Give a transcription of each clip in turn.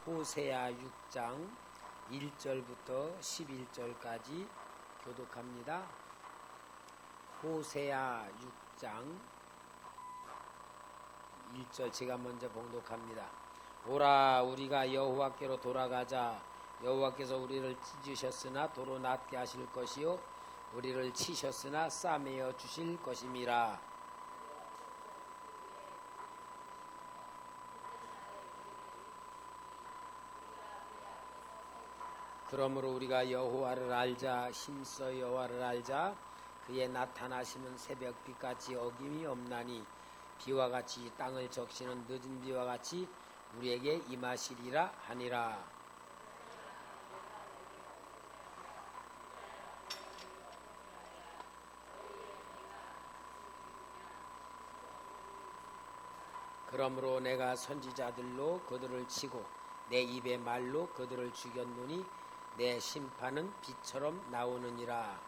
호세아 6장 1절부터 11절까지 교독합니다. 호세아 6장 1절 제가 먼저 봉독합니다. 오라 우리가 여호와께로 돌아가자. 여호와께서 우리를 찢으셨으나 도로 낫게 하실 것이요 우리를 치셨으나 싸매어 주실 것임이라. 그러므로 우리가 여호와를 알자. 힘써 여호와를 알자. 그의 나타나시는 새벽빛같이 어김이 없나니 비와 같이 땅을 적시는 늦은 비와 같이 우리에게 임하시리라 하니라. 그러므로 내가 선지자들로 그들을 치고 내 입의 말로 그들을 죽였노니 내 심판은 비처럼 나오느니라.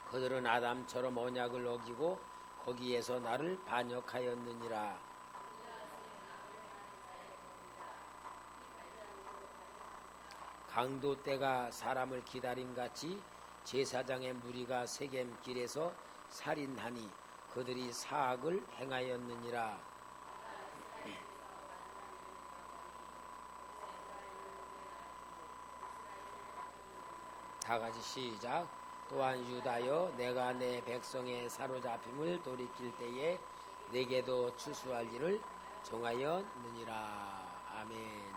그들은 아담처럼 언약을 어기고 거기에서 나를 반역하였느니라. 강도 때가 사람을 기다림같이 제사장의 무리가 세겜 길에서 살인하니 그들이 사악을 행하였느니라. 다같이 시작. 또한 유다여 내가 내 백성의 사로잡힘을 돌이킬 때에 내게도 추수할 일을 정하였느니라. 아멘.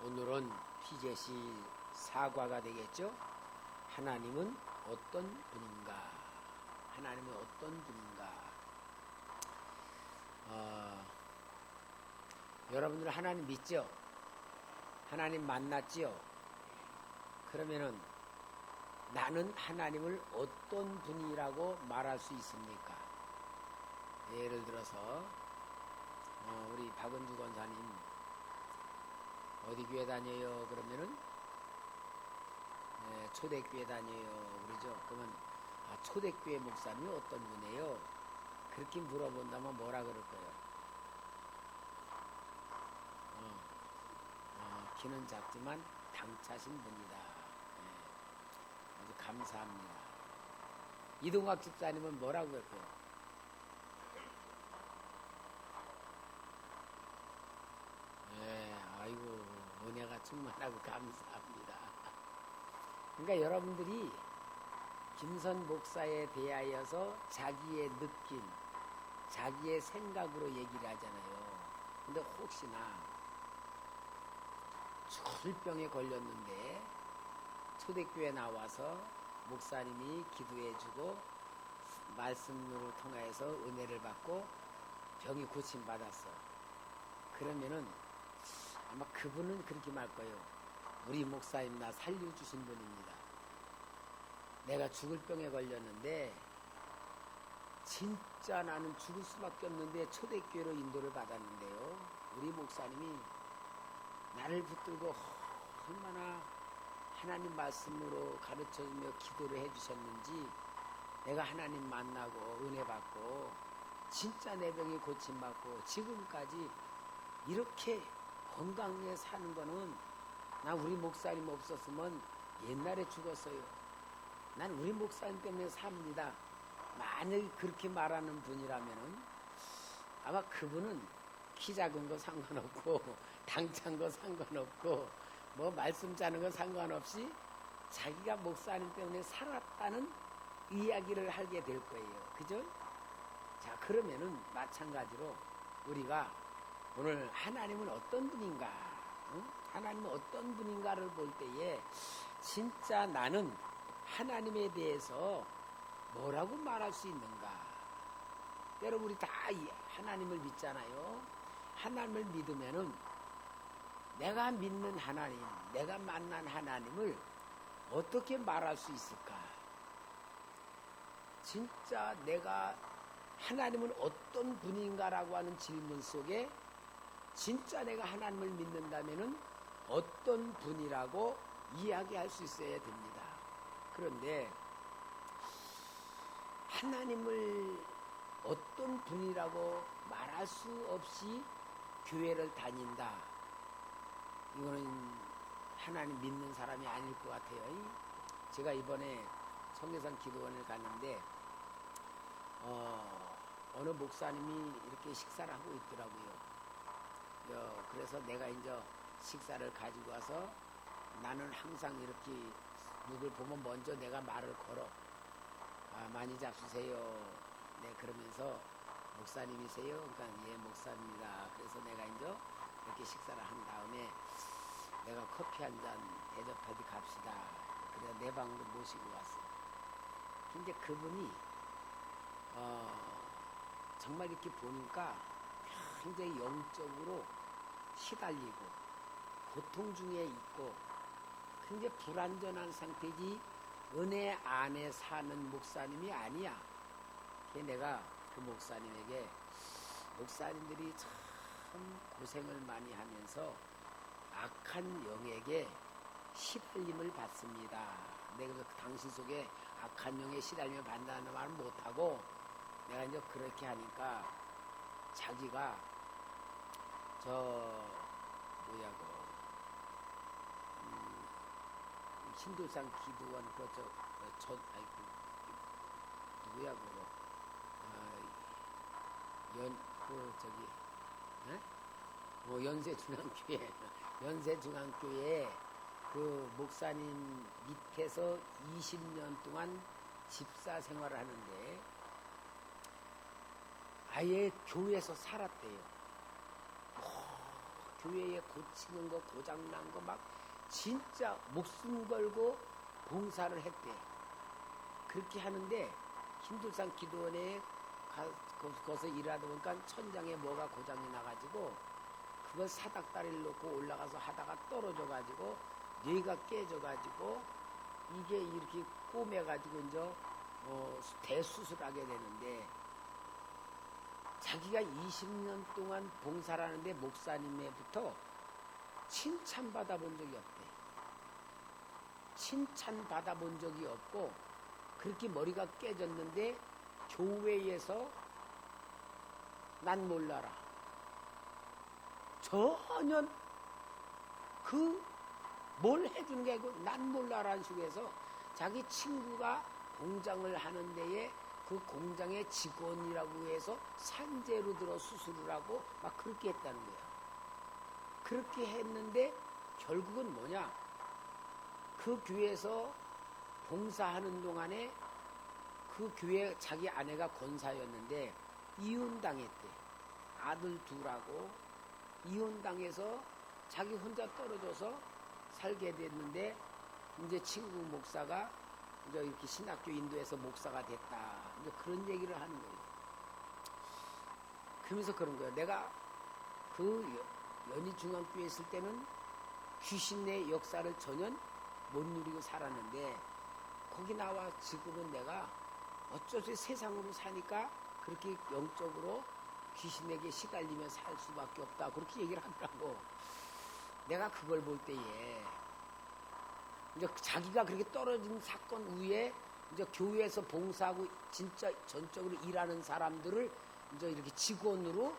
오늘은 피제시 사과가 되겠죠. 하나님은 어떤 분인가? 하나님은 어떤 분인가? 여러분들 하나님 믿죠? 하나님 만났죠? 그러면은 나는 하나님을 어떤 분이라고 말할 수 있습니까? 예를 들어서 우리 박은주 권사님 어디 교회 다녀요? 그러면은 초대교회 다녀요 그러죠. 그러면 초대교회 목사님이 어떤 분이에요? 그렇게 물어본다면 뭐라 그럴 거예요? 키는 작지만 당차신 분이다. 아주 감사합니다. 이동학 집사님은 뭐라고 할까요? 아이고 은혜가 충만하고 감사합니다. 그러니까 여러분들이 김선 목사에 대하여서 자기의 느낌, 자기의 생각으로 얘기를 하잖아요. 근데 혹시나 졸병에 걸렸는데 초대교회 나와서 목사님이 기도해주고 말씀을 통해서 은혜를 받고 병이 고침받았어. 그러면은 아마 그분은 그렇게 말 거예요. 우리 목사님 나 살려주신 분입니다. 내가 죽을 병에 걸렸는데 진짜 나는 죽을 수밖에 없는데 초대교회로 인도를 받았는데요. 우리 목사님이 나를 붙들고 얼마나 하나님 말씀으로 가르쳐주며 기도를 해주셨는지 내가 하나님 만나고 은혜 받고 진짜 내 병이 고침받고 지금까지 이렇게 건강하게 사는 거는 난 우리 목사님 없었으면 옛날에 죽었어요. 난 우리 목사님 때문에 삽니다. 만약에 그렇게 말하는 분이라면은 아마 그분은 키 작은 거 상관없고 당찬 거 상관없고 뭐 말씀 짜는 거 상관없이 자기가 목사님 때문에 살았다는 이야기를 하게 될 거예요. 그죠? 자, 그러면은 마찬가지로 우리가 오늘 하나님은 어떤 분인가? 하나님은 어떤 분인가를 볼 때에 진짜 나는 하나님에 대해서 뭐라고 말할 수 있는가? 여러분 우리 다 하나님을 믿잖아요. 하나님을 믿으면은 내가 믿는 하나님, 내가 만난 하나님을 어떻게 말할 수 있을까? 진짜 내가 하나님은 어떤 분인가라고 하는 질문 속에 진짜 내가 하나님을 믿는다면은 어떤 분이라고 이야기할 수 있어야 됩니다. 그런데 하나님을 어떤 분이라고 말할 수 없이 교회를 다닌다. 이거는 하나님 믿는 사람이 아닐 것 같아요. 제가 이번에 성계산 기도원을 갔는데 어느 목사님이 이렇게 식사를 하고 있더라고요. 그래서 내가 이제 식사를 가지고 와서 나는 항상 이렇게 누굴 보면 먼저 내가 말을 걸어. 많이 잡수세요. 네, 그러면서 목사님이세요? 그러니까 예, 목사입니다. 그래서 내가 이제 이렇게 식사를 한 다음에 내가 커피 한 잔 대접하디 갑시다. 그래서 내 방으로 모시고 왔어. 근데 그분이 정말 이렇게 보니까 굉장히 영적으로 시달리고 고통 중에 있고 굉장히 불완전한 상태지 은혜 안에 사는 목사님이 아니야. 그래서 내가 그 목사님에게 목사님들이 참 고생을 많이 하면서 악한 영에게 시달림을 받습니다. 내가 그 당신 속에 악한 영에 시달림을 받는다는 말은 못하고 내가 이제 그렇게 하니까 자기가 신도산 기도원 누구야 연세중앙교회 연세중앙교회 그 목사님 밑에서 20년 동안 집사 생활을 하는데 아예 교회에서 살았대요. 교회에 고치는 거 고장난 거 막 진짜 목숨 걸고 봉사를 했대. 그렇게 하는데 신도산 기도원에 거기서 일하다 보니까 천장에 뭐가 고장이 나가지고 그걸 사닥다리를 놓고 올라가서 하다가 떨어져가지고 뇌가 깨져가지고 이게 이렇게 꼬매가지고 이제 대수술하게 되는데 자기가 20년 동안 봉사를 하는데 목사님에부터 칭찬받아 본 적이 없대. 칭찬받아 본 적이 없고 그렇게 머리가 깨졌는데 교회에서 난 몰라라. 전혀 뭘 해주는 게 아니고 난 몰라라는 식으로 자기 친구가 공장을 하는 데에 그 공장의 직원이라고 해서 산재로 들어 수술을 하고 막 그렇게 했다는 거야. 그렇게 했는데 결국은 뭐냐? 그 교회에서 봉사하는 동안에 그 교회 자기 아내가 권사였는데 이혼당했대. 아들 둘하고 이혼당해서 자기 혼자 떨어져서 살게 됐는데 이제 친구 목사가 이제 이렇게 신학교 인도해서 목사가 됐다. 이제 그런 얘기를 하는 거예요. 그러면서 그런 거예요. 내가 그 연희중앙교회에 있을 때는 귀신의 역사를 전혀 못 누리고 살았는데 거기 나와 지금은 내가 어쩌지 세상으로 사니까 그렇게 영적으로 귀신에게 시달리며 살 수밖에 없다. 그렇게 얘기를 하더라고. 내가 그걸 볼 때에 이제 자기가 그렇게 떨어진 사건 후에 이제 교회에서 봉사하고 진짜 전적으로 일하는 사람들을 이제 이렇게 직원으로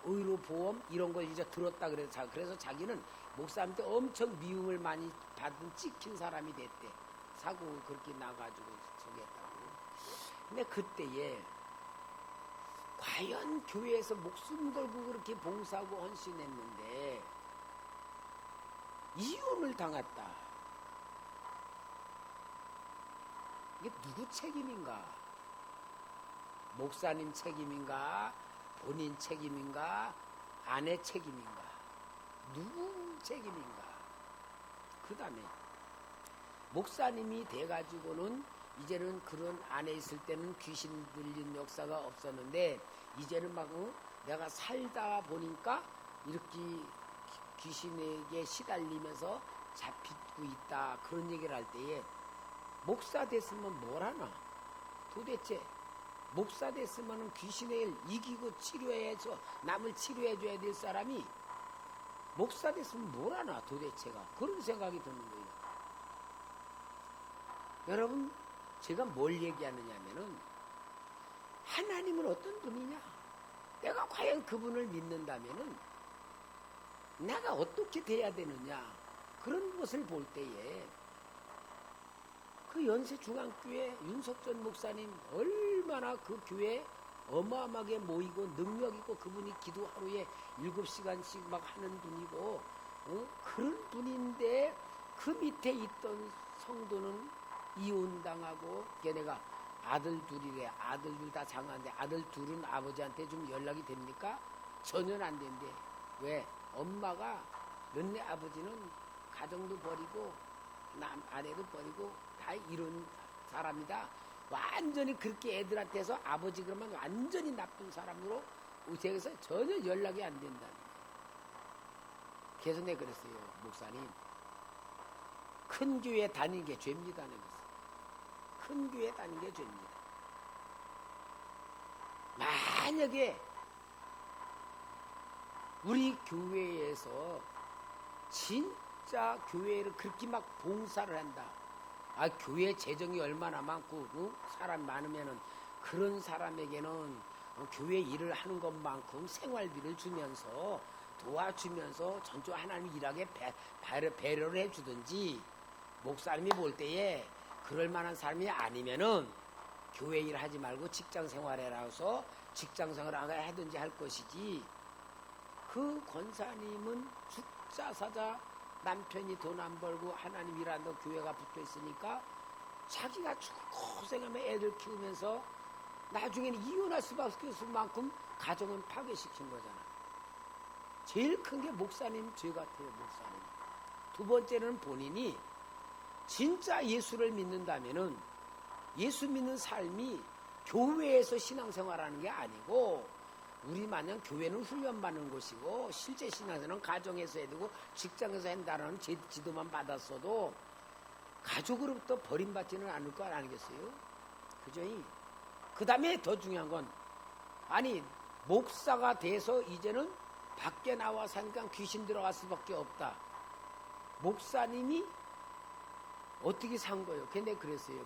의료보험 이런 걸 이제 들었다 그래서 자기는 목사한테 엄청 미움을 많이 받은 찍힌 사람이 됐대. 사고 그렇게 나가지고 저기 했다고. 근데 그때에 과연 교회에서 목숨 걸고 그렇게 봉사하고 헌신했는데 이혼을 당했다. 이게 누구 책임인가? 목사님 책임인가? 본인 책임인가? 아내 책임인가? 누구 책임인가? 그 다음에 목사님이 돼가지고는 이제는 그런 안에 있을 때는 귀신 들린 역사가 없었는데 이제는 막 내가 살다 보니까 이렇게 귀신에게 시달리면서 잡히고 있다. 그런 얘기를 할 때에 목사 됐으면 뭘 하나? 도대체 목사 됐으면 귀신을 이기고 치료해서 남을 치료해줘야 될 사람이 목사 됐으면 뭘 하나 도대체가. 그런 생각이 드는 거예요. 여러분 제가 뭘 얘기하느냐 하면은 하나님은 어떤 분이냐? 내가 과연 그분을 믿는다면은 내가 어떻게 돼야 되느냐? 그런 것을 볼 때에 그 연세중앙교회 윤석전 목사님 얼마나 그 교회 어마어마하게 모이고 능력 있고 그분이 기도 하루에 7시간씩 막 하는 분이고 그런 분인데 그 밑에 있던 성도는 이혼당하고 걔네가 아들 둘이래. 아들 둘 다 장가인데 아들 둘은 아버지한테 좀 연락이 됩니까? 전혀 안 된대. 왜? 엄마가 너네 아버지는 가정도 버리고 아내도 버리고 다 이런 사람이다. 완전히 그렇게 애들한테서 아버지 그러면 완전히 나쁜 사람으로 우체에서 전혀 연락이 안 된다는 거예요. 그래서 내가 그랬어요. 목사님, 큰 교회 다니는 게 죄입니다. 큰 교회 다니는 게 죄입니다. 만약에 우리 교회에서 진짜 교회를 그렇게 막 봉사를 한다. 교회 재정이 얼마나 많고 사람 많으면은 그런 사람에게는 교회 일을 하는 것만큼 생활비를 주면서 도와주면서 전주 하나님 일하게 배려를 해주든지 목사님이 볼 때에 그럴 만한 사람이 아니면은 교회 일 하지 말고 직장 생활해라서 직장 생활을 하든지 할 것이지. 그 권사님은 죽자 사자 남편이 돈 안 벌고 하나님 일한다고 교회가 붙어 있으니까 자기가 고생하며 애들 키우면서 나중에는 이혼할 수밖에 없을 만큼 가정은 파괴시킨 거잖아. 제일 큰 게 목사님 죄 같아요. 목사님. 두 번째는 본인이 진짜 예수를 믿는다면은 예수 믿는 삶이 교회에서 신앙생활하는 게 아니고 우리 마냥 교회는 훈련받는 곳이고 실제 신앙생활은 가정에서 해야 되고 직장에서 한다는 지도만 받았어도 가족으로부터 버림받지는 않을 거 아니겠어요? 그죠? 그 다음에 더 중요한 건 목사가 돼서 이제는 밖에 나와 사니까 귀신 들어갈 수밖에 없다. 목사님이 어떻게 산 거예요? 근데 그랬어요.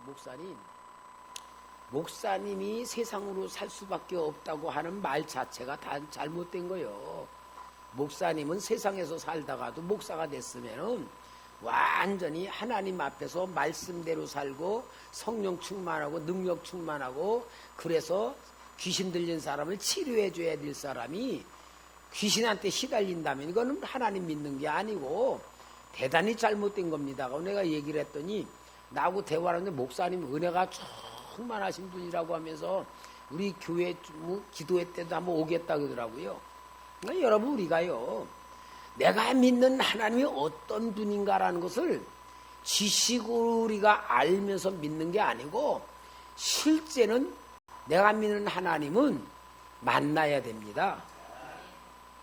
목사님이 세상으로 살 수밖에 없다고 하는 말 자체가 다 잘못된 거예요. 목사님은 세상에서 살다가도 목사가 됐으면은 완전히 하나님 앞에서 말씀대로 살고 성령 충만하고 능력 충만하고 그래서 귀신 들린 사람을 치료해 줘야 될 사람이 귀신한테 시달린다면 이거는 하나님 믿는 게 아니고 대단히 잘못된 겁니다. 내가 얘기를 했더니 나하고 대화를 하는데 목사님 은혜가 충만하신 분이라고 하면서 우리 교회 기도회 때도 한번 오겠다 그러더라고요. 그러니까 여러분 우리가요 내가 믿는 하나님이 어떤 분인가라는 것을 지식으로 우리가 알면서 믿는 게 아니고 실제는 내가 믿는 하나님은 만나야 됩니다.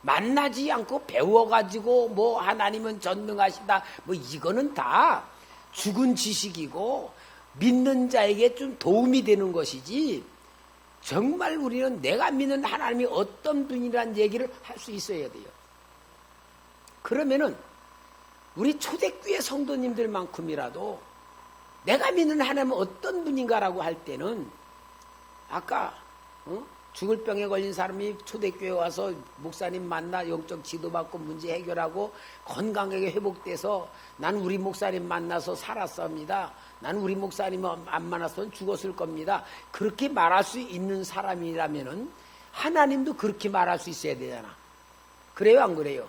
만나지 않고 배워가지고 하나님은 전능하시다 이거는 다 죽은 지식이고 믿는 자에게 좀 도움이 되는 것이지 정말 우리는 내가 믿는 하나님이 어떤 분이라는 얘기를 할 수 있어야 돼요. 그러면은 우리 초대교회 성도님들만큼이라도 내가 믿는 하나님은 어떤 분인가라고 할 때는 아까 죽을 병에 걸린 사람이 초대교회 와서 목사님 만나 영적 지도받고 문제 해결하고 건강하게 회복돼서 난 우리 목사님 만나서 살았습니다. 난 우리 목사님 안 만났으면 죽었을 겁니다. 그렇게 말할 수 있는 사람이라면은 하나님도 그렇게 말할 수 있어야 되잖아. 그래요, 안 그래요?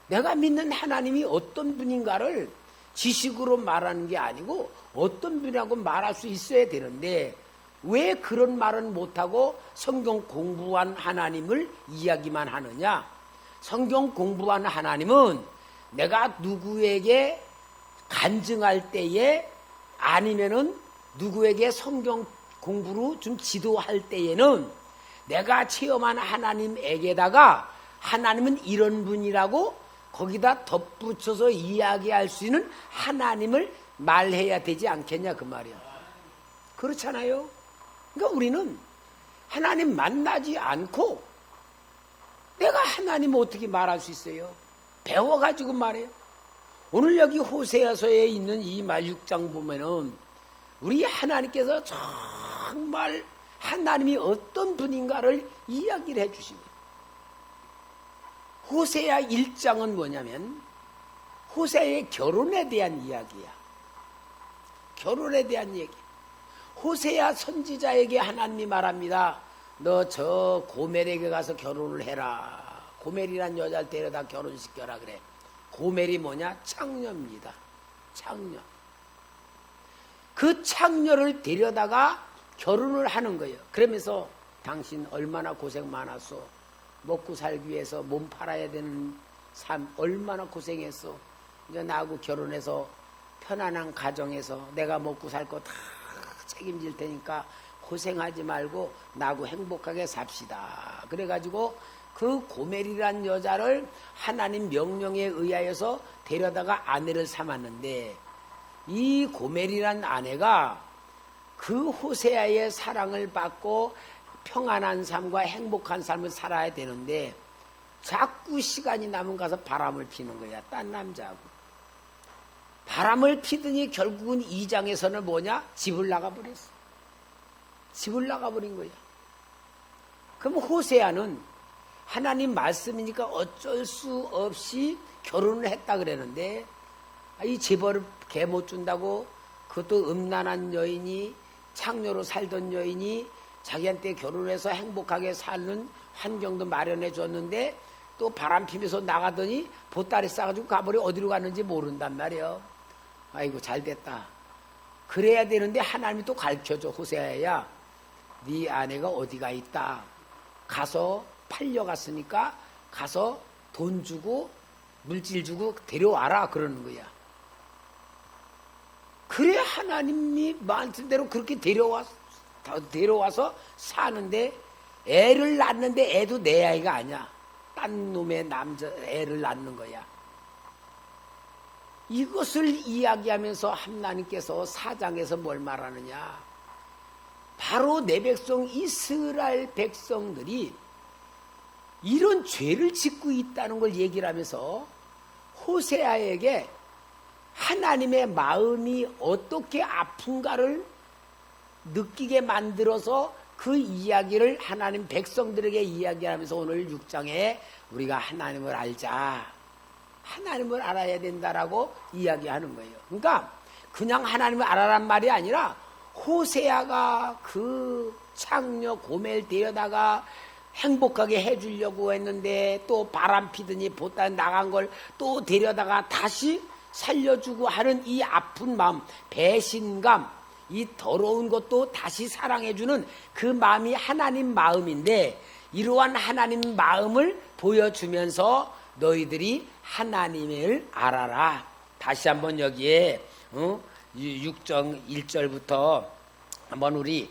내가 믿는 하나님이 어떤 분인가를 지식으로 말하는 게 아니고 어떤 분이라고 말할 수 있어야 되는데 왜 그런 말은 못하고 성경 공부한 하나님을 이야기만 하느냐? 성경 공부한 하나님은 내가 누구에게 간증할 때에 아니면은 누구에게 성경 공부로 좀 지도할 때에는 내가 체험한 하나님에게다가 하나님은 이런 분이라고 거기다 덧붙여서 이야기할 수 있는 하나님을 말해야 되지 않겠냐 그 말이야. 그렇잖아요. 그러니까 우리는 하나님 만나지 않고 내가 하나님 어떻게 말할 수 있어요? 배워가지고 말해요. 오늘 여기 호세아서에 있는 이 말 6장 보면은 우리 하나님께서 정말 하나님이 어떤 분인가를 이야기를 해주십니다. 호세아 1장은 뭐냐면 호세아의 결혼에 대한 이야기야. 결혼에 대한 얘기. 호세아 선지자에게 하나님이 말합니다. 너 저 고멜에게 가서 결혼을 해라. 고멜이란 여자를 데려다 결혼시켜라 그래. 고멜이 뭐냐? 창녀입니다. 창녀. 그 창녀를 데려다가 결혼을 하는 거예요. 그러면서 당신 얼마나 고생 많았어. 먹고 살기 위해서 몸 팔아야 되는 삶 얼마나 고생했어. 이제 나하고 결혼해서 편안한 가정에서 내가 먹고 살 거 다 책임질 테니까 고생하지 말고 나하고 행복하게 삽시다. 그래가지고 그 고멜이란 여자를 하나님 명령에 의하여서 데려다가 아내를 삼았는데 이 고멜이란 아내가 그 호세아의 사랑을 받고 평안한 삶과 행복한 삶을 살아야 되는데 자꾸 시간이 남은 가서 바람을 피는 거야. 딴 남자하고. 바람을 피더니 결국은 2장에서는 뭐냐? 집을 나가버렸어. 집을 나가버린 거야. 그럼 호세아는 하나님 말씀이니까 어쩔 수 없이 결혼을 했다 그랬는데 이 재벌을 개 못 준다고 그것도 음란한 여인이 창녀로 살던 여인이 자기한테 결혼해서 행복하게 사는 환경도 마련해 줬는데 또 바람 피면서 나가더니 보따리 싸가지고 가버려 어디로 갔는지 모른단 말이에요. 아이고 잘됐다. 그래야 되는데 하나님이 또 가르쳐줘. 호세아야 네 아내가 어디가 있다. 가서 팔려갔으니까 가서 돈 주고 물질 주고 데려와라 그러는 거야. 그래 하나님이 말씀대로 그렇게 데려와서 사는데 애를 낳는데 애도 내 아이가 아니야. 딴 놈의 남자 애를 낳는 거야. 이것을 이야기하면서 하나님께서 4장에서 뭘 말하느냐. 바로 내 백성 이스라엘 백성들이 이런 죄를 짓고 있다는 걸 얘기를 하면서 호세아에게 하나님의 마음이 어떻게 아픈가를 느끼게 만들어서 그 이야기를 하나님 백성들에게 이야기하면서 오늘 6장에 우리가 하나님을 알자. 하나님을 알아야 된다라고 이야기하는 거예요. 그러니까 그냥 하나님을 알아란 말이 아니라 호세아가 그 창녀 고멜 데려다가 행복하게 해주려고 했는데 또 바람 피더니 보따리 나간 걸 또 데려다가 다시 살려주고 하는 이 아픈 마음, 배신감, 이 더러운 것도 다시 사랑해주는 그 마음이 하나님 마음인데 이러한 하나님 마음을 보여주면서 너희들이 하나님을 알아라. 다시 한번 여기에 6장 1절부터 한번 우리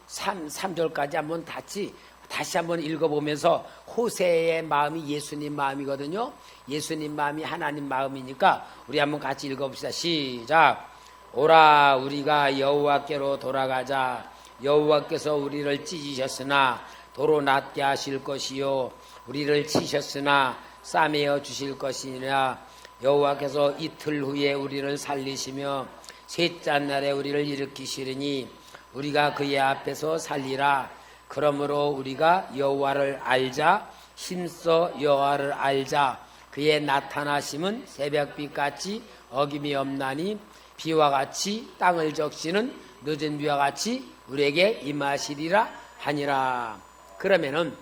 3절까지 한번 다시 한번 읽어보면서 호세의 마음이 예수님 마음이거든요. 예수님 마음이 하나님 마음이니까 우리 한번 같이 읽어봅시다. 시작. 오라 우리가 여호와께로 돌아가자. 여호와께서 우리를 찢으셨으나 도로 낫게 하실 것이요 우리를 치셨으나 싸매어 주실 것이니라. 여호와께서 이틀 후에 우리를 살리시며 셋째 날에 우리를 일으키시리니 우리가 그의 앞에서 살리라. 그러므로 우리가 여호와를 알자. 힘써 여호와를 알자. 그의 나타나심은 새벽빛같이 어김이 없나니 비와 같이 땅을 적시는 늦은 비와 같이 우리에게 임하시리라 하니라. 그러면은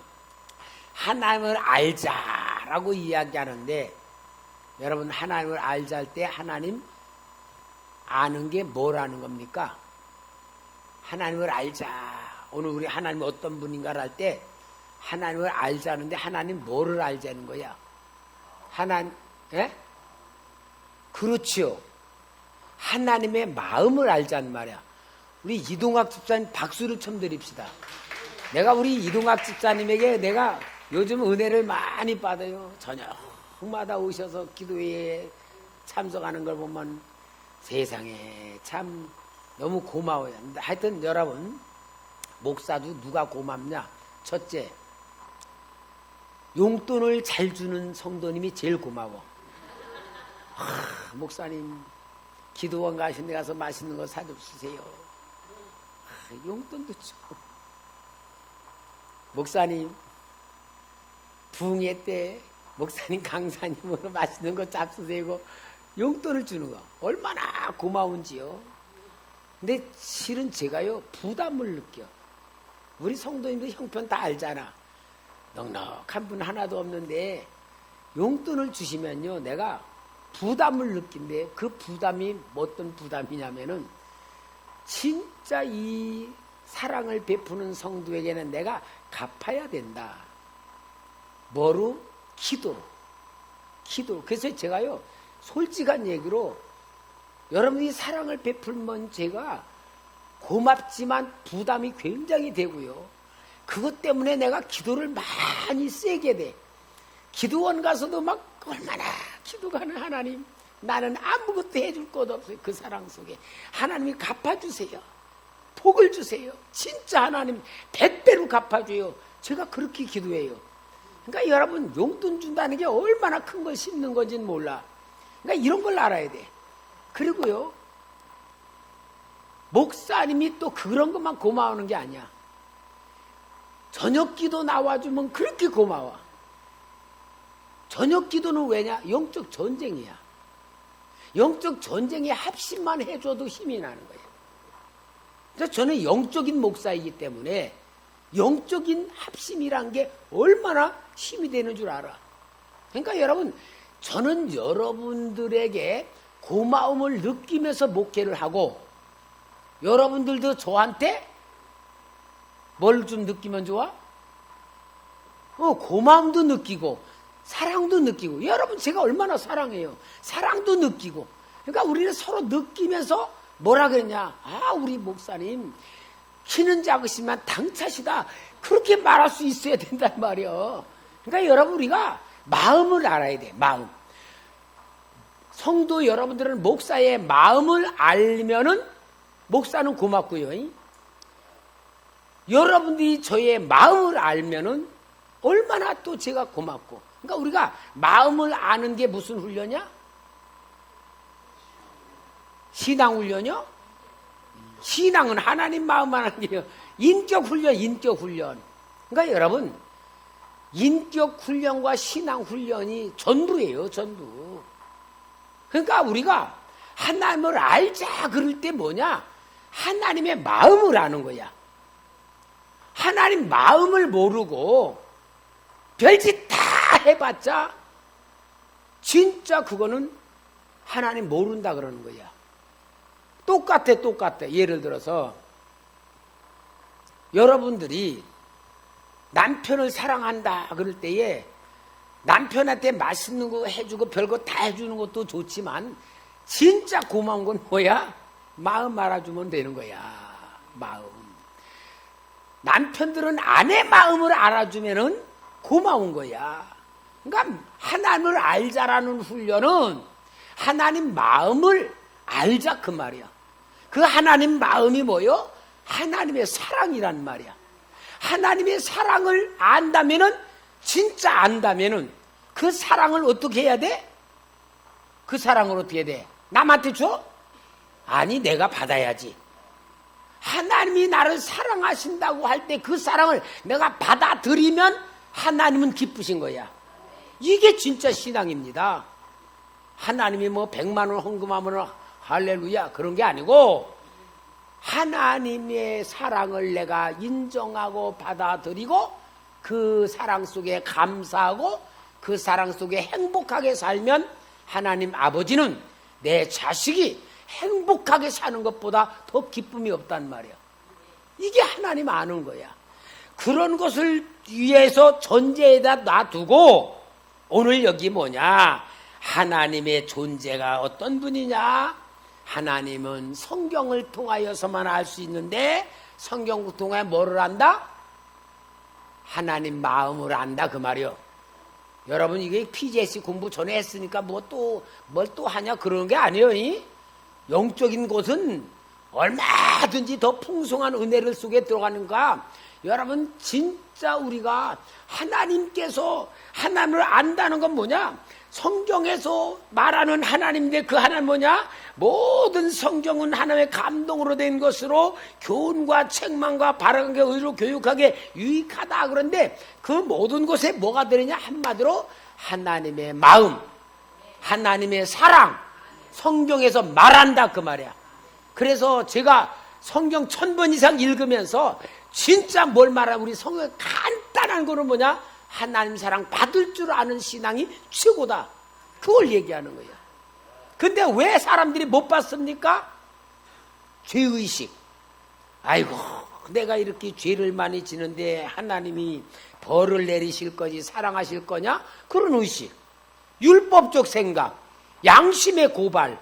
하나님을 알자라고 이야기하는데 여러분 하나님을 알자 할 때 하나님 아는 게 뭐라는 겁니까? 하나님을 알자. 오늘 우리 하나님 어떤 분인가를 할 때 하나님을 알자는데 하나님 뭐를 알자는 거야? 하나님, 예? 그렇지요. 하나님의 마음을 알자는 말이야. 우리 이동학 집사님 박수를 좀 드립시다. 내가 우리 이동학 집사님에게 내가 요즘 은혜를 많이 받아요. 저녁마다 오셔서 기도회에 참석하는 걸 보면 세상에 참 너무 고마워요. 하여튼 여러분 목사도 누가 고맙냐? 첫째, 용돈을 잘 주는 성도님이 제일 고마워. 목사님 기도원 가신 데 가서 맛있는 거 사주세요. 용돈도 줘. 목사님 부흥회 때 목사님 강사님으로 맛있는 거 잡수세고 용돈을 주는 거 얼마나 고마운지요. 근데 실은 제가요 부담을 느껴. 우리 성도님들 형편 다 알잖아. 넉넉한 분 하나도 없는데 용돈을 주시면요 내가 부담을 느낀대. 그 부담이 어떤 부담이냐면은 진짜 이 사랑을 베푸는 성도에게는 내가 갚아야 된다. 뭐로? 기도로. 그래서 제가요 솔직한 얘기로 여러분이 사랑을 베풀면 제가 고맙지만 부담이 굉장히 되고요. 그것 때문에 내가 기도를 많이 세게 돼. 기도원 가서도 막 얼마나 기도가는 하나님, 나는 아무것도 해줄 것 없어요. 그 사랑 속에 하나님이 갚아주세요. 복을 주세요. 진짜 하나님 100배로 갚아줘요. 제가 그렇게 기도해요. 그러니까 여러분 용돈 준다는 게 얼마나 큰 걸 심는 건지는 몰라. 그러니까 이런 걸 알아야 돼. 그리고요 목사님이 또 그런 것만 고마워하는 게 아니야. 저녁 기도 나와주면 그렇게 고마워. 저녁 기도는 왜냐? 영적 전쟁이야. 영적 전쟁에 합심만 해줘도 힘이 나는 거예요. 그래서 저는 영적인 목사이기 때문에 영적인 합심이란 게 얼마나 힘이 되는 줄 알아. 그러니까 여러분, 저는 여러분들에게 고마움을 느끼면서 목회를 하고 여러분들도 저한테 뭘 좀 느끼면 좋아? 고마움도 느끼고 사랑도 느끼고. 여러분 제가 얼마나 사랑해요. 사랑도 느끼고. 그러니까 우리는 서로 느끼면서 뭐라 그랬냐. 아 우리 목사님 키는 작으시면 당차시다. 그렇게 말할 수 있어야 된단 말이에요. 그러니까 여러분 우리가 마음을 알아야 돼. 마음. 성도 여러분들은 목사의 마음을 알면은 목사는 고맙고요. 여러분들이 저의 마음을 알면은 얼마나 또 제가 고맙고. 그러니까 우리가 마음을 아는 게 무슨 훈련이야? 신앙 훈련이요? 신앙은 하나님 마음 아는 게요. 인격 훈련. 그러니까 여러분 인격 훈련과 신앙 훈련이 전부예요. 전부. 그러니까 우리가 하나님을 알자 그럴 때 뭐냐? 하나님의 마음을 아는 거야. 하나님 마음을 모르고 별짓 다 해봤자 진짜 그거는 하나님 모른다 그러는 거야. 똑같아. 예를 들어서 여러분들이 남편을 사랑한다 그럴 때에 남편한테 맛있는 거 해주고 별거 다 해주는 것도 좋지만 진짜 고마운 건 뭐야? 마음 알아주면 되는 거야. 마음. 남편들은 아내 마음을 알아주면은 고마운 거야. 그러니까 하나님을 알자라는 훈련은 하나님 마음을 알자 그 말이야. 그 하나님 마음이 뭐요? 하나님의 사랑이란 말이야. 하나님의 사랑을 안다면은 진짜 안다면은 그 사랑을 어떻게 해야 돼? 그 사랑을 어떻게 해야 돼? 남한테 줘? 아니 내가 받아야지. 하나님이 나를 사랑하신다고 할 때 그 사랑을 내가 받아들이면 하나님은 기쁘신 거야. 이게 진짜 신앙입니다. 하나님이 뭐 100만 원 헌금하면 할렐루야 그런 게 아니고 하나님의 사랑을 내가 인정하고 받아들이고 그 사랑 속에 감사하고 그 사랑 속에 행복하게 살면 하나님 아버지는 내 자식이 행복하게 사는 것보다 더 기쁨이 없단 말이야. 이게 하나님 아는 거야. 그런 것을 위해서 전제에다 놔두고 오늘 여기 뭐냐? 하나님의 존재가 어떤 분이냐? 하나님은 성경을 통하여서만 알 수 있는데 성경을 통해 뭐를 안다? 하나님 마음을 안다 그 말이요. 여러분 이게 PGS 공부 전에 했으니까 뭘 또 하냐 그러는 게 아니에요. 영적인 곳은 얼마든지 더 풍성한 은혜를 속에 들어가는가. 여러분 진짜 우리가 하나님께서 하나님을 안다는 건 뭐냐? 성경에서 말하는 하나님인데 그 하나님 뭐냐? 모든 성경은 하나님의 감동으로 된 것으로 교훈과 책망과 바르게 의로 교육하게 유익하다. 그런데 그 모든 것에 뭐가 들으냐? 한마디로 하나님의 마음, 하나님의 사랑, 성경에서 말한다 그 말이야. 그래서 제가 성경 1000번 이상 읽으면서 진짜 뭘 말하면 우리 성경 간단한 거는 뭐냐? 하나님 사랑 받을 줄 아는 신앙이 최고다. 그걸 얘기하는 거야. 근데 왜 사람들이 못 받습니까? 죄의식. 아이고 내가 이렇게 죄를 많이 지는데 하나님이 벌을 내리실 거지 사랑하실 거냐? 그런 의식. 율법적 생각, 양심의 고발,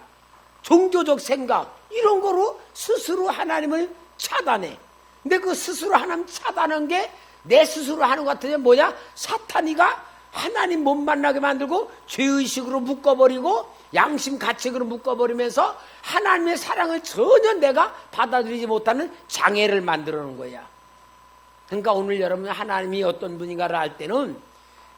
종교적 생각 이런 거로 스스로 하나님을 차단해. 근데 그 스스로 하나님 차단한 게 내 스스로 하는 것 같으면 뭐냐? 사탄이가 하나님 못 만나게 만들고 죄의식으로 묶어버리고 양심 가책으로 묶어버리면서 하나님의 사랑을 전혀 내가 받아들이지 못하는 장애를 만들어 놓은 거야. 그러니까 오늘 여러분 하나님이 어떤 분인가를 알 때는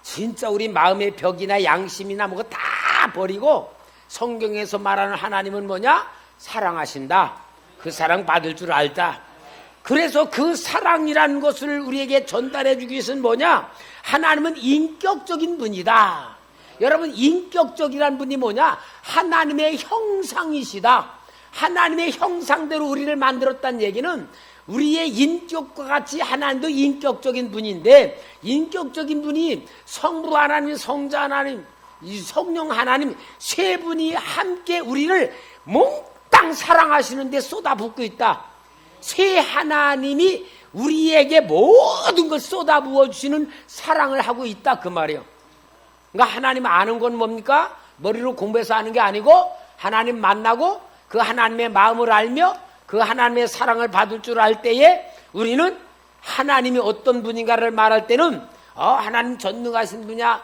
진짜 우리 마음의 벽이나 양심이나 뭐가 다 버리고 성경에서 말하는 하나님은 뭐냐? 사랑하신다. 그 사랑 받을 줄 알다. 그래서 그 사랑이라는 것을 우리에게 전달해 주기 위해서는 뭐냐? 하나님은 인격적인 분이다. 여러분 인격적이란 분이 뭐냐? 하나님의 형상이시다. 하나님의 형상대로 우리를 만들었다는 얘기는 우리의 인격과 같이 하나님도 인격적인 분인데 인격적인 분이 성부 하나님, 성자 하나님, 성령 하나님 세 분이 함께 우리를 몽땅 사랑하시는데 쏟아붓고 있다. 세 하나님이 우리에게 모든 걸 쏟아부어 주시는 사랑을 하고 있다 그 말이에요. 그러니까 하나님 아는 건 뭡니까? 머리로 공부해서 아는 게 아니고 하나님 만나고 그 하나님의 마음을 알며 그 하나님의 사랑을 받을 줄 알 때에 우리는 하나님이 어떤 분인가를 말할 때는 하나님 전능하신 분이야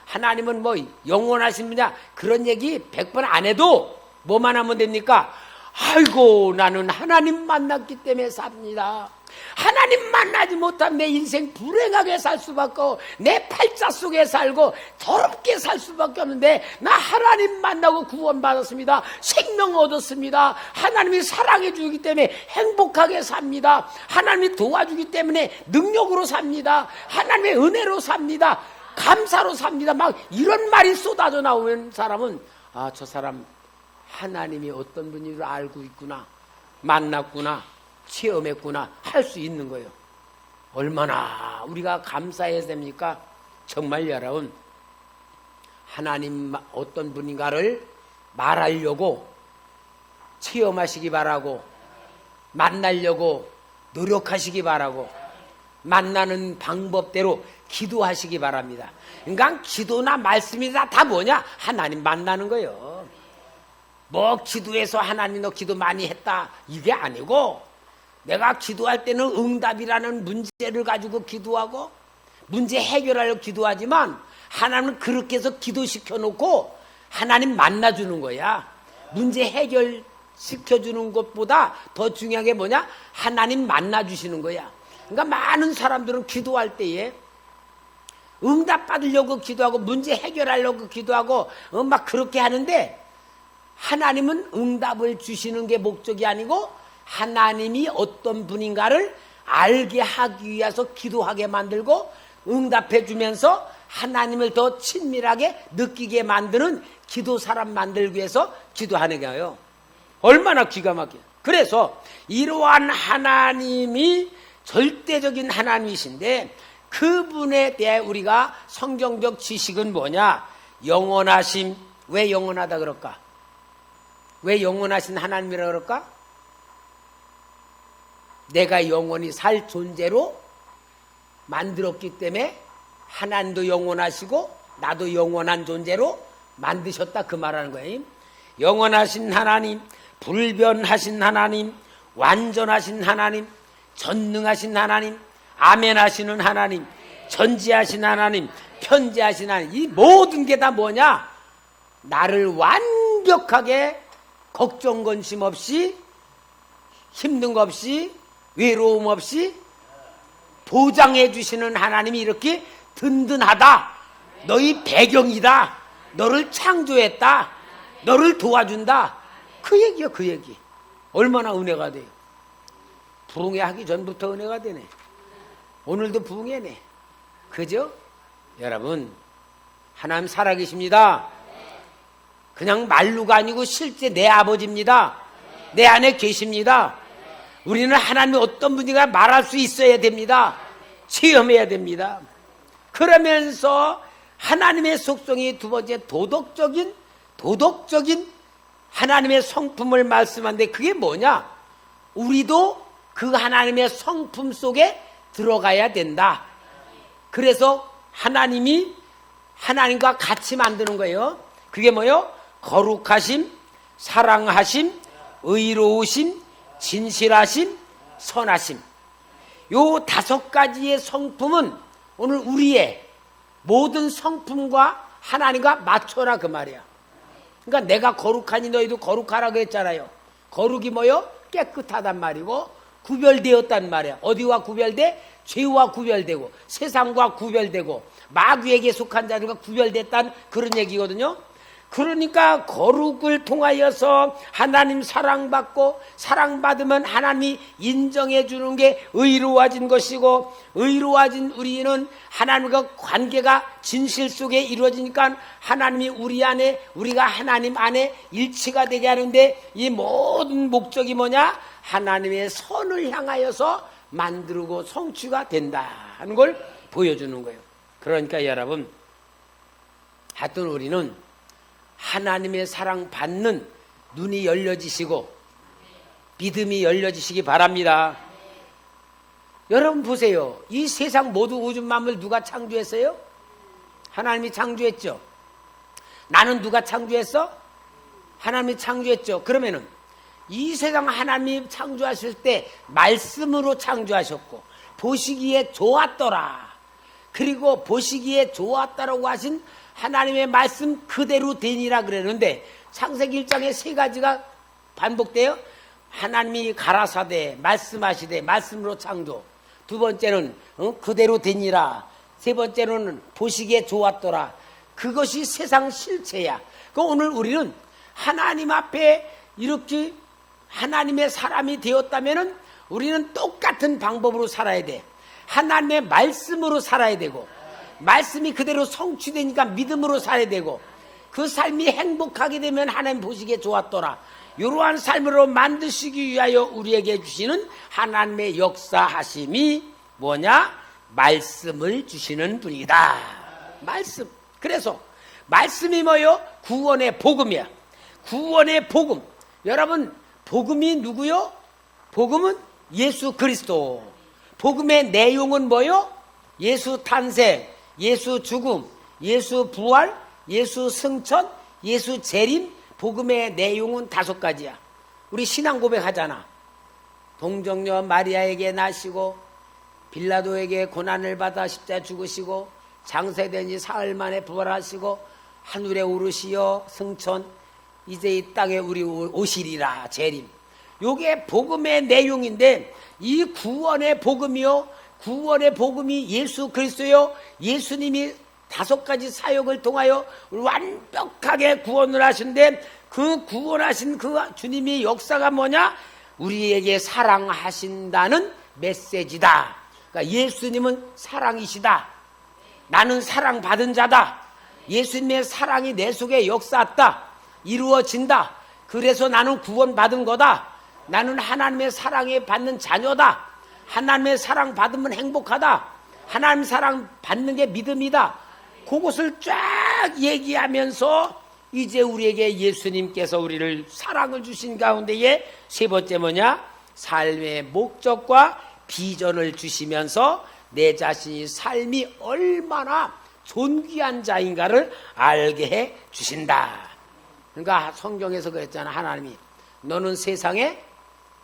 하나님은 영원하신 분이야 그런 얘기 100번 안 해도 뭐만 하면 됩니까? 아이고 나는 하나님 만났기 때문에 삽니다. 하나님 만나지 못하면 내 인생 불행하게 살 수밖에 없고 내 팔자 속에 살고 더럽게 살 수밖에 없는데 나 하나님 만나고 구원받았습니다. 생명 얻었습니다. 하나님이 사랑해 주기 때문에 행복하게 삽니다. 하나님이 도와주기 때문에 능력으로 삽니다. 하나님의 은혜로 삽니다. 감사로 삽니다. 막 이런 말이 쏟아져 나오는 사람은 저 사람 하나님이 어떤 분인지를 알고 있구나, 만났구나, 체험했구나 할 수 있는 거예요. 얼마나 우리가 감사해야 됩니까? 정말 여러분 하나님 어떤 분인가를 말하려고 체험하시기 바라고 만나려고 노력하시기 바라고 만나는 방법대로 기도하시기 바랍니다. 그러니까 기도나 말씀이 다 뭐냐? 하나님 만나는 거예요. 기도해서 하나님 너 기도 많이 했다 이게 아니고 내가 기도할 때는 응답이라는 문제를 가지고 기도하고 문제 해결하려고 기도하지만 하나님은 그렇게 해서 기도시켜 놓고 하나님 만나주는 거야. 문제 해결시켜주는 것보다 더 중요한 게 뭐냐? 하나님 만나주시는 거야. 그러니까 많은 사람들은 기도할 때에 응답 받으려고 기도하고 문제 해결하려고 기도하고 막 그렇게 하는데 하나님은 응답을 주시는 게 목적이 아니고 하나님이 어떤 분인가를 알게 하기 위해서 기도하게 만들고 응답해 주면서 하나님을 더 친밀하게 느끼게 만드는 기도 사람 만들기 위해서 기도하는 거예요. 얼마나 기가 막혀요. 그래서 이러한 하나님이 절대적인 하나님이신데 그분에 대해 우리가 성경적 지식은 뭐냐? 영원하심. 왜 영원하다 그럴까? 왜 영원하신 하나님이라 그럴까? 내가 영원히 살 존재로 만들었기 때문에 하나님도 영원하시고 나도 영원한 존재로 만드셨다 그 말하는 거예요. 영원하신 하나님, 불변하신 하나님, 완전하신 하나님, 전능하신 하나님, 아멘 하시는 하나님, 전지하신 하나님, 편지하신 하나님, 이 모든 게 다 뭐냐? 나를 완벽하게 걱정 근심 없이 힘든 거 없이 외로움 없이 보장해 주시는 하나님이 이렇게 든든하다. 너희 배경이다. 너를 창조했다. 너를 도와준다. 그 얘기요, 그 얘기. 얼마나 은혜가 돼요. 부흥회 하기 전부터 은혜가 되네. 오늘도 부흥회네. 그죠? 여러분, 하나님 살아계십니다. 그냥 말로가 아니고 실제 내 아버지입니다. 내 안에 계십니다. 우리는 하나님이 어떤 분인가 말할 수 있어야 됩니다. 체험해야 됩니다. 그러면서 하나님의 속성이 두 번째 도덕적인 하나님의 성품을 말씀하는데 그게 뭐냐? 우리도 그 하나님의 성품 속에 들어가야 된다. 그래서 하나님과 같이 만드는 거예요. 그게 뭐예요? 거룩하심, 사랑하심, 의로우심, 진실하심, 선하심. 요 5가지의 성품은 오늘 우리의 모든 성품과 하나님과 맞춰라 그 말이야. 그러니까 내가 거룩하니 너희도 거룩하라 그랬잖아요. 거룩이 뭐요? 깨끗하단 말이고 구별되었단 말이야. 어디와 구별돼? 죄와 구별되고 세상과 구별되고 마귀에게 속한 자들과 구별됐다는 그런 얘기거든요. 그러니까 거룩을 통하여서 하나님 사랑받고 사랑받으면 하나님이 인정해 주는 게 의로워진 것이고 의로워진 우리는 하나님과 관계가 진실 속에 이루어지니까 하나님이 우리 안에 우리가 하나님 안에 일치가 되게 하는데 이 모든 목적이 뭐냐? 하나님의 선을 향하여서 만들고 성취가 된다는 걸 보여주는 거예요. 그러니까 여러분 하여튼 우리는 하나님의 사랑 받는 눈이 열려지시고 믿음이 열려지시기 바랍니다. 여러분 보세요. 이 세상 모두 우주 만물 누가 창조했어요? 하나님이 창조했죠. 나는 누가 창조했어? 하나님이 창조했죠. 그러면은 이 세상 하나님이 창조하실 때 말씀으로 창조하셨고 보시기에 좋았더라. 그리고 보시기에 좋았다라고 하신 하나님의 말씀 그대로 되니라 그랬는데 창세기 1장에 3가지가 반복돼요. 하나님이 가라사대 말씀하시되 말씀으로 창조. 두 번째는 그대로 되니라. 세 번째로는 보시기에 좋았더라. 그것이 세상 실체야. 그 오늘 우리는 하나님 앞에 이렇게 하나님의 사람이 되었다면은 우리는 똑같은 방법으로 살아야 돼. 하나님의 말씀으로 살아야 되고 말씀이 그대로 성취되니까 믿음으로 살아야 되고 그 삶이 행복하게 되면 하나님 보시기에 좋았더라. 이러한 삶으로 만드시기 위하여 우리에게 주시는 하나님의 역사하심이 뭐냐? 말씀을 주시는 분이다. 말씀. 그래서 말씀이 뭐요? 구원의 복음이야. 구원의 복음. 여러분 복음이 누구요? 복음은 예수 그리스도. 복음의 내용은 뭐요? 예수 탄생, 예수 죽음, 예수 부활, 예수 승천, 예수 재림. 복음의 내용은 5가지야. 우리 신앙 고백하잖아. 동정녀 마리아에게 나시고 빌라도에게 고난을 받아 십자가 죽으시고 장세된 지 사흘 만에 부활하시고 하늘에 오르시어 승천, 이제 이 땅에 우리 오시리라 재림. 요게 복음의 내용인데 이 구원의 복음이요, 구원의 복음이 예수 그리스도요. 예수님이 5가지 사역을 통하여 완벽하게 구원을 하신데 그 구원하신 그 주님의 역사가 뭐냐? 우리에게 사랑하신다는 메시지다. 그러니까 예수님은 사랑이시다. 나는 사랑받은 자다. 예수님의 사랑이 내 속에 역사했다. 이루어진다. 그래서 나는 구원받은 거다. 나는 하나님의 사랑에 받는 자녀다. 하나님의 사랑 받으면 행복하다. 하나님 사랑 받는 게 믿음이다. 그것을 쫙 얘기하면서 이제 우리에게 예수님께서 우리를 사랑을 주신 가운데에 3번째 뭐냐? 삶의 목적과 비전을 주시면서 내 자신이 삶이 얼마나 존귀한 자인가를 알게 해 주신다. 그러니까 성경에서 그랬잖아. 하나님이 너는 세상에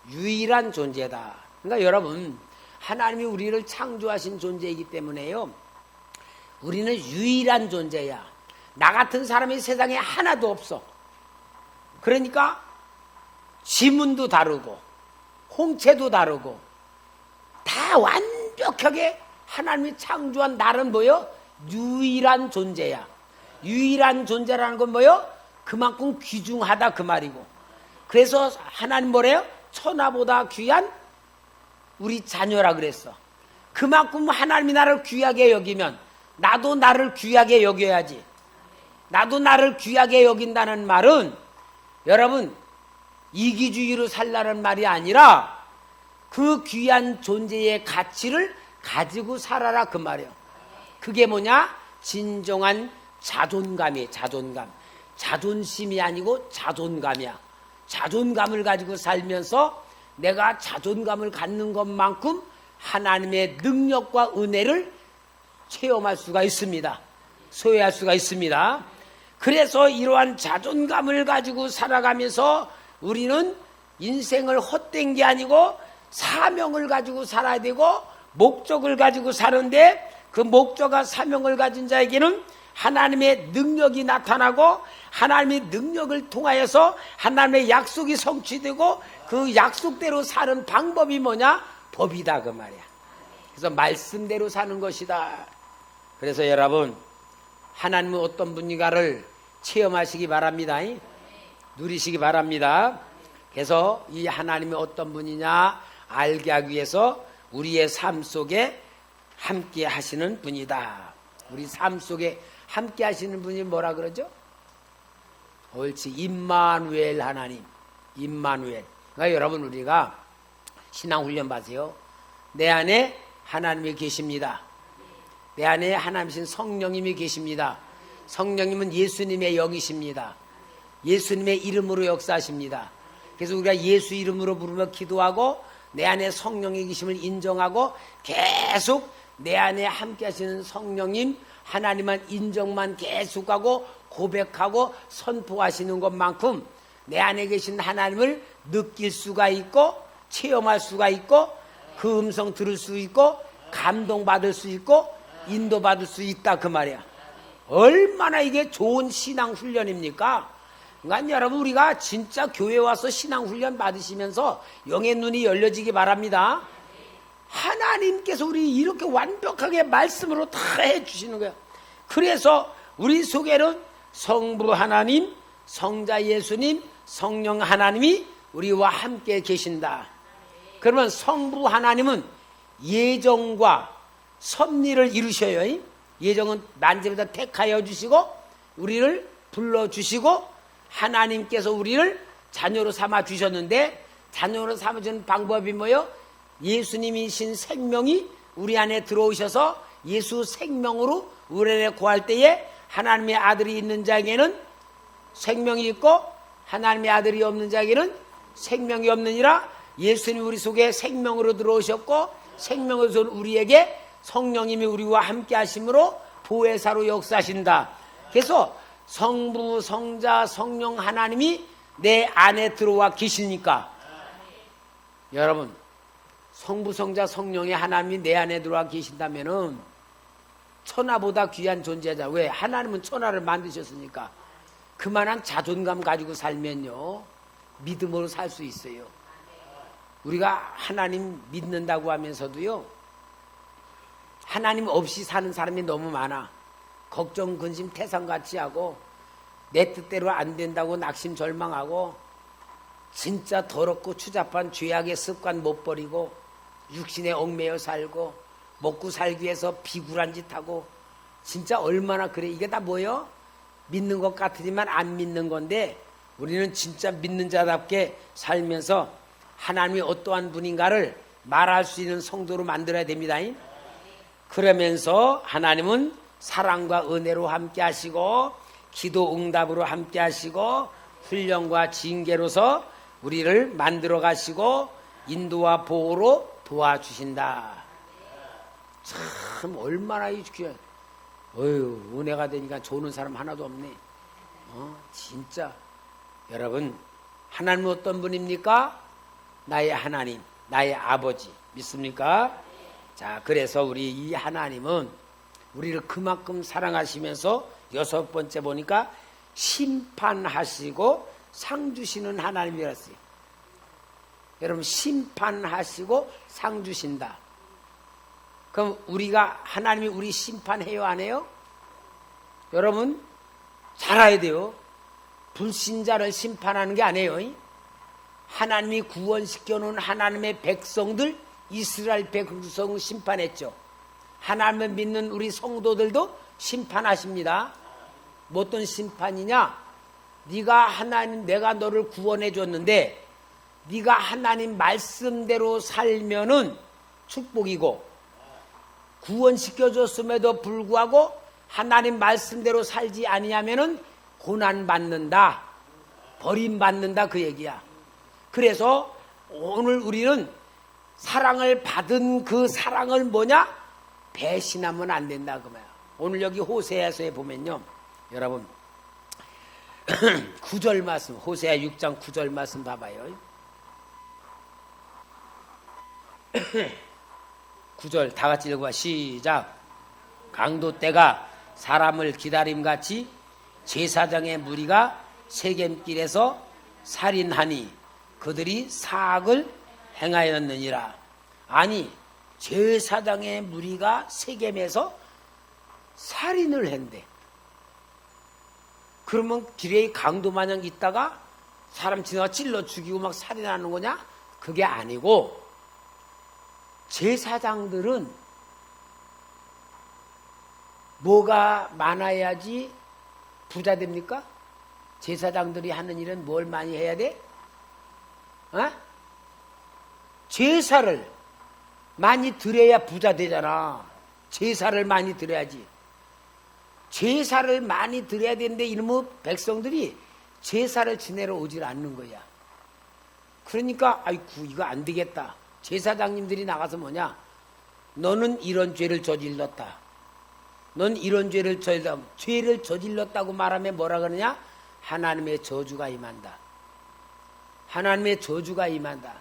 유일한 존재다. 그러니까 여러분 하나님이 우리를 창조하신 존재이기 때문에요. 우리는 유일한 존재야. 나 같은 사람이 세상에 하나도 없어. 그러니까 지문도 다르고 홍채도 다르고 다 완벽하게 하나님이 창조한 나는 뭐요? 유일한 존재야. 유일한 존재라는 건 뭐요? 그만큼 귀중하다 그 말이고. 그래서 하나님 뭐래요? 천하보다 귀한 우리 자녀라 그랬어. 그만큼 하나님이 나를 귀하게 여기면 나도 나를 귀하게 여겨야지. 나도 나를 귀하게 여긴다는 말은 여러분 이기주의로 살라는 말이 아니라 그 귀한 존재의 가치를 가지고 살아라 그 말이에요. 그게 뭐냐? 진정한 자존감이에요. 자존감. 자존심이 아니고 자존감이야. 자존감을 가지고 살면서 내가 자존감을 갖는 것만큼 하나님의 능력과 은혜를 체험할 수가 있습니다. 소유할 수가 있습니다. 그래서 이러한 자존감을 가지고 살아가면서 우리는 인생을 헛된 게 아니고 사명을 가지고 살아야 되고 목적을 가지고 사는데 그 목적과 사명을 가진 자에게는 하나님의 능력이 나타나고 하나님의 능력을 통하여서 하나님의 약속이 성취되고 그 약속대로 사는 방법이 뭐냐? 법이다 그 말이야. 그래서 말씀대로 사는 것이다. 그래서 여러분 하나님은 어떤 분인가를 체험하시기 바랍니다. 누리시기 바랍니다. 그래서 이 하나님이 어떤 분이냐 알게 하기 위해서 우리의 삶 속에 함께 하시는 분이다. 우리 삶 속에 함께 하시는 분이 뭐라 그러죠? 옳지. 임마누엘 하나님. 임마누엘. 그러니까 여러분 우리가 신앙훈련 받으세요. 내 안에 하나님이 계십니다. 내 안에 하나님이신 성령님이 계십니다. 성령님은 예수님의 영이십니다. 예수님의 이름으로 역사하십니다. 그래서 우리가 예수 이름으로 부르며 기도하고 내 안에 성령의 계심을 인정하고 계속 내 안에 함께 하시는 성령님 하나님만 인정만 계속하고 고백하고 선포하시는 것만큼 내 안에 계신 하나님을 느낄 수가 있고 체험할 수가 있고 그 음성 들을 수 있고 감동받을 수 있고 인도받을 수 있다 그 말이야. 얼마나 이게 좋은 신앙훈련입니까? 그러니까 여러분 우리가 진짜 교회 와서 신앙훈련 받으시면서 영의 눈이 열려지기 바랍니다. 하나님께서 우리 이렇게 완벽하게 말씀으로 다 해주시는 거예요. 그래서 우리 속에는 성부 하나님, 성자 예수님, 성령 하나님이 우리와 함께 계신다. 그러면 성부 하나님은 예정과 섭리를 이루셔요. 예정은 난제부터 택하여 주시고 우리를 불러주시고 하나님께서 우리를 자녀로 삼아 주셨는데 자녀로 삼아주는 방법이 뭐예요? 예수님이신 생명이 우리 안에 들어오셔서 예수 생명으로 우리 안에 거할 때에 하나님의 아들이 있는 자에게는 생명이 있고 하나님의 아들이 없는 자에게는 생명이 없느니라. 예수님이 우리 속에 생명으로 들어오셨고 생명으로서 우리에게 성령님이 우리와 함께 하심으로 보혜사로 역사하신다. 그래서 성부, 성자, 성령 하나님이 내 안에 들어와 계시니까 여러분 성부, 성자, 성령의 하나님이 내 안에 들어와 계신다면은 천하보다 귀한 존재자. 왜? 하나님은 천하를 만드셨으니까 그만한 자존감 가지고 살면요 믿음으로 살 수 있어요. 우리가 하나님 믿는다고 하면서도요 하나님 없이 사는 사람이 너무 많아. 걱정, 근심, 태산같이 하고 내 뜻대로 안 된다고 낙심, 절망하고 진짜 더럽고 추잡한 죄악의 습관 못 버리고 육신에 얽매여 살고 먹고 살기 위해서 비굴한 짓 하고 진짜 얼마나 그래. 이게 다 뭐예요? 믿는 것 같으지만 안 믿는 건데 우리는 진짜 믿는 자답게 살면서 하나님이 어떠한 분인가를 말할 수 있는 성도로 만들어야 됩니다. 그러면서 하나님은 사랑과 은혜로 함께 하시고 기도 응답으로 함께 하시고 훈련과 징계로서 우리를 만들어 가시고 인도와 보호로 도와주신다. 참 얼마나 귀한 은혜가 되니까 좋은 사람 하나도 없네. 진짜 여러분 하나님은 어떤 분입니까? 나의 하나님, 나의 아버지 믿습니까? 자, 그래서 우리 이 하나님은 우리를 그만큼 사랑하시면서 여섯 번째 보니까 심판하시고 상 주시는 하나님이었어요. 여러분 심판하시고 상 주신다. 그럼 우리가 하나님이 우리 심판해요 안 해요? 여러분 잘 알아야 돼요. 불신자를 심판하는 게 아니에요. 하나님이 구원시켜놓은 하나님의 백성들, 이스라엘 백성 심판했죠. 하나님을 믿는 우리 성도들도 심판하십니다. 뭐 어떤 심판이냐? 네가 하나님, 내가 너를 구원해 줬는데 네가 하나님 말씀대로 살면은 축복이고, 구원시켜줬음에도 불구하고 하나님 말씀대로 살지 아니하면은 고난받는다, 버림받는다, 그 얘기야. 그래서 오늘 우리는 사랑을 받은 그 사랑을 뭐냐? 배신하면 안 된다, 그 말이야. 오늘 여기 호세아서에 보면요, 여러분 9절 말씀, 호세아 6장 9절 말씀 봐봐요. 9절 다 같이 읽어봐. 시작. 강도 때가 사람을 기다림같이 제사장의 무리가 세겜길에서 살인하니 그들이 사악을 행하였느니라. 아니, 제사장의 무리가 세겜에서 살인을 한대. 그러면 길에 강도 마냥 있다가 사람 지나가 찔러 죽이고 막 살인하는 거냐? 그게 아니고, 제사장들은 뭐가 많아야지 부자 됩니까? 제사장들이 하는 일은 뭘 많이 해야 돼? 제사를 많이 드려야 부자 되잖아. 제사를 많이 드려야지. 제사를 많이 드려야 되는데 이놈의 백성들이 제사를 지내러 오질 않는 거야. 그러니까 아이고 이거 안 되겠다. 제사장님들이 나가서 뭐냐? 너는 이런 죄를 저질렀다. 넌 이런 죄를 저질렀다고 말하면 뭐라 그러냐? 하나님의 저주가 임한다. 하나님의 저주가 임한다.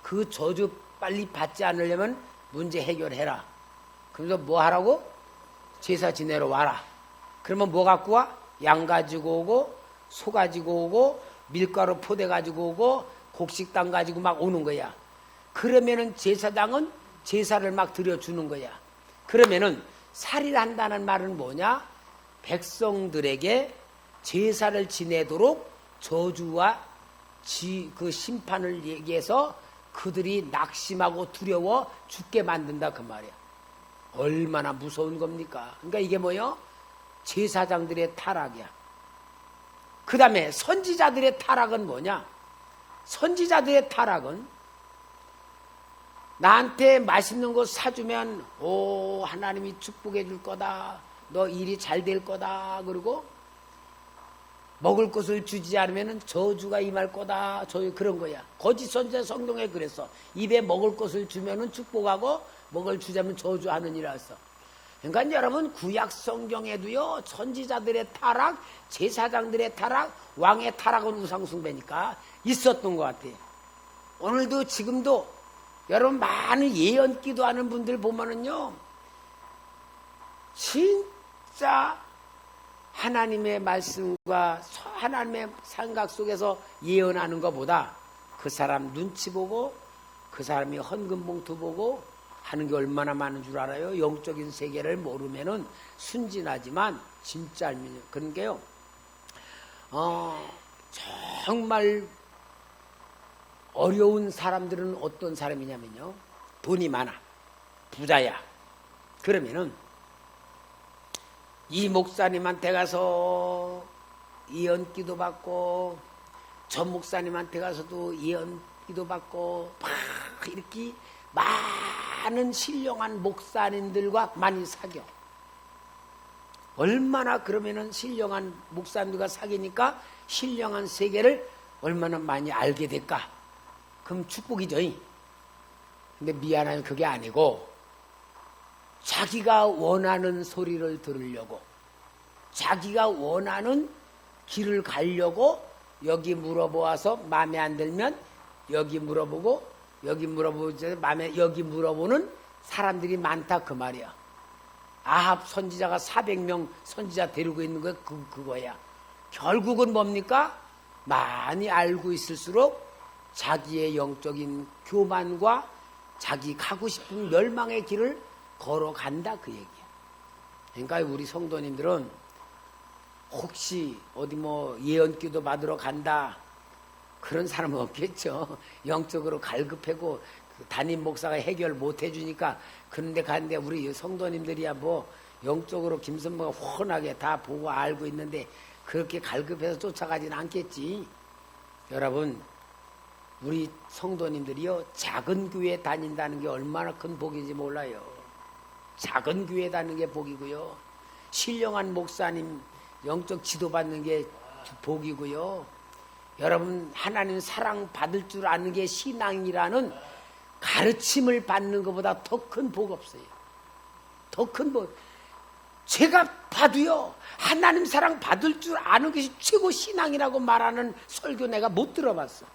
그 저주 빨리 받지 않으려면 문제 해결해라. 그래서 뭐 하라고? 제사 지내러 와라. 그러면 뭐 갖고 와? 양 가지고 오고, 소 가지고 오고, 밀가루 포대 가지고 오고, 곡식당 가지고 막 오는 거야. 그러면은 제사장은 제사를 막 드려주는 거야. 그러면은 살인한다는 말은 뭐냐? 백성들에게 제사를 지내도록 저주와 그 심판을 얘기해서 그들이 낙심하고 두려워 죽게 만든다, 그 말이야. 얼마나 무서운 겁니까? 그러니까 이게 뭐요? 제사장들의 타락이야. 그 다음에 선지자들의 타락은 뭐냐? 선지자들의 타락은 나한테 맛있는 거 사주면 오 하나님이 축복해 줄 거다, 너 일이 잘 될 거다, 그리고 먹을 것을 주지 않으면 저주가 임할 거다, 그런 거야. 거짓 선지자 성경에 그랬어. 입에 먹을 것을 주면은 축복하고 먹을 주자면 저주하느니라 했어. 그러니까 여러분 구약 성경에도요 선지자들의 타락, 제사장들의 타락, 왕의 타락은 우상숭배니까 있었던 것 같아요. 오늘도 지금도 여러분 많은 예언 기도하는 분들 보면은요 진짜 하나님의 말씀과 하나님의 생각 속에서 예언하는 것보다 그 사람 눈치 보고 그 사람이 헌금 봉투 보고 하는 게 얼마나 많은 줄 알아요? 영적인 세계를 모르면은 순진하지만 진짜 알면 그런 게요. 정말 어려운 사람들은 어떤 사람이냐면요. 돈이 많아. 부자야. 그러면은 이 목사님한테 가서 예언 기도 받고 저 목사님한테 가서도 예언 기도 받고 막 이렇게 많은 신령한 목사님들과 많이 사겨. 얼마나 그러면은 신령한 목사님들과 사귀니까 신령한 세계를 얼마나 많이 알게 될까? 그럼 축복이죠. 근데 미안하면 그게 아니고 자기가 원하는 소리를 들으려고, 자기가 원하는 길을 가려고 여기 물어보아서 마음에 안 들면 여기 물어보고, 여기 물어보지 마음에 여기 물어보는 사람들이 많다, 그 말이야. 아합 선지자가 400명 선지자 데리고 있는 거 그거야. 결국은 뭡니까? 많이 알고 있을수록 자기의 영적인 교만과 자기 가고 싶은 멸망의 길을 걸어간다, 그 얘기야. 그러니까 우리 성도님들은 혹시 어디 뭐 예언기도 받으러 간다 그런 사람은 없겠죠. 영적으로 갈급하고 그 담임 목사가 해결 못 해주니까 그런데 가는데 우리 성도님들이야 뭐 영적으로 김선모가 훤하게 다 보고 알고 있는데 그렇게 갈급해서 쫓아가지는 않겠지. 여러분 우리 성도님들이요 작은 교회 다닌다는 게 얼마나 큰 복인지 몰라요. 작은 교회 다니는 게 복이고요. 신령한 목사님 영적 지도받는 게 복이고요. 여러분 하나님 사랑 받을 줄 아는 게 신앙이라는 가르침을 받는 것보다 더 큰 복 없어요. 더 큰 복. 제가 봐도요 하나님 사랑 받을 줄 아는 것이 최고 신앙이라고 말하는 설교 내가 못 들어봤어.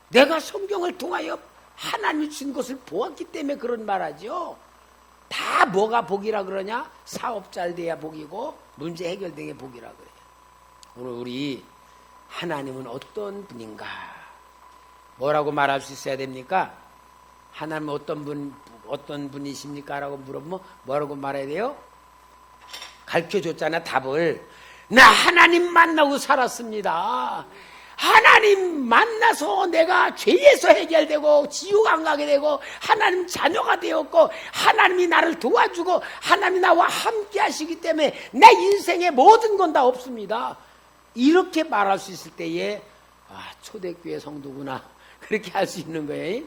내가 성경을 통하여 하나님이 준 것을 보았기 때문에 그런 말하죠. 다 뭐가 복이라 그러냐? 사업 잘 돼야 복이고 문제 해결된 게 복이라 그래요. 오늘 우리 하나님은 어떤 분인가? 뭐라고 말할 수 있어야 됩니까? 하나님은 어떤 분이십니까? 라고 물어보면 뭐라고 말해야 돼요? 가르쳐줬잖아 답을. 나 하나님 만나고 살았습니다. 하나님 만나서 내가 죄에서 해결되고 지옥 안 가게 되고 하나님 자녀가 되었고 하나님이 나를 도와주고 하나님이 나와 함께 하시기 때문에 내 인생의 모든 건 다 없습니다. 이렇게 말할 수 있을 때에 초대교회 성도구나 그렇게 할 수 있는 거예요.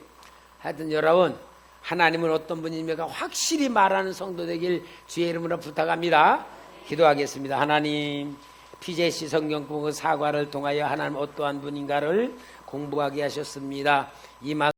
하여튼 여러분 하나님은 어떤 분입니까? 확실히 말하는 성도 되길 주의 이름으로 부탁합니다. 기도하겠습니다. 하나님 PJC 성경 공부 사과를 통하여 하나님 어떠한 분인가를 공부하게 하셨습니다. 이